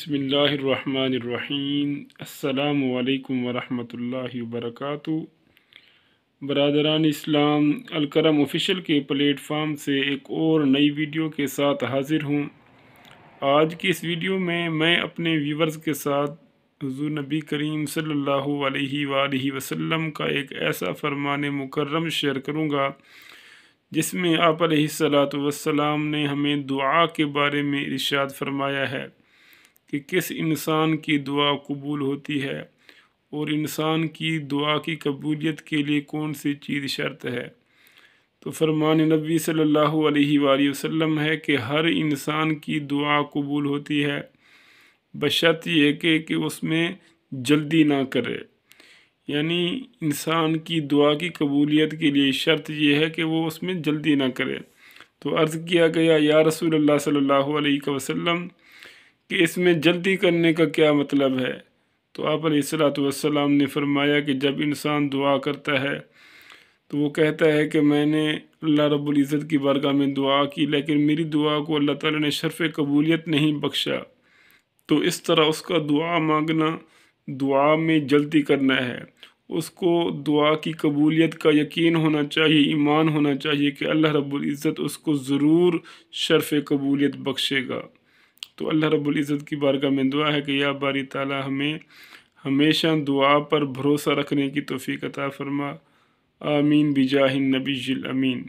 بسم اللہ الرحمن الرحیم۔ السلام علیکم ورحمۃ اللہ وبرکاتہ۔ برادران اسلام، الکرم آفیشیل کے پلیٹ فارم سے ایک اور نئی ویڈیو کے ساتھ حاضر ہوں۔ آج کی اس ویڈیو میں اپنے ویورز کے ساتھ حضور نبی کریم صلی اللہ علیہ وآلہ وسلم کا ایک ایسا فرمان مکرم شیئر کروں گا جس میں آپ علیہ السلام نے ہمیں دعا کے بارے میں ارشاد فرمایا ہے کہ کس انسان کی دعا قبول ہوتی ہے اور انسان کی دعا کی قبولیت کے لیے کون سی چیز شرط ہے۔ تو فرمان نبی صلی اللہ علیہ وآلہ وسلم ہے کہ ہر انسان کی دعا قبول ہوتی ہے بشرط یہ کہ اس میں جلدی نہ کرے، یعنی انسان کی دعا کی قبولیت کے لیے شرط یہ ہے کہ وہ اس میں جلدی نہ کرے۔ تو عرض کیا گیا یا رسول اللہ صلی اللہ علیہ وسلم کہ اس میں جلدی کرنے کا کیا مطلب ہے؟ تو آپ علیہ السلام نے فرمایا کہ جب انسان دعا کرتا ہے تو وہ کہتا ہے کہ میں نے اللہ رب العزت کی بارگاہ میں دعا کی لیکن میری دعا کو اللہ تعالیٰ نے شرف قبولیت نہیں بخشا، تو اس طرح اس کا دعا مانگنا، دعا میں جلدی کرنا ہے۔ اس کو دعا کی قبولیت کا یقین ہونا چاہیے، ایمان ہونا چاہیے کہ اللہ رب العزت اس کو ضرور شرف قبولیت بخشے گا۔ تو اللہ رب العزت کی بارگاہ میں دعا ہے کہ یا باری تعالیٰ ہمیں ہمیشہ دعا پر بھروسہ رکھنے کی توفیق عطا فرما۔ آمین بجاہ النبی الامین۔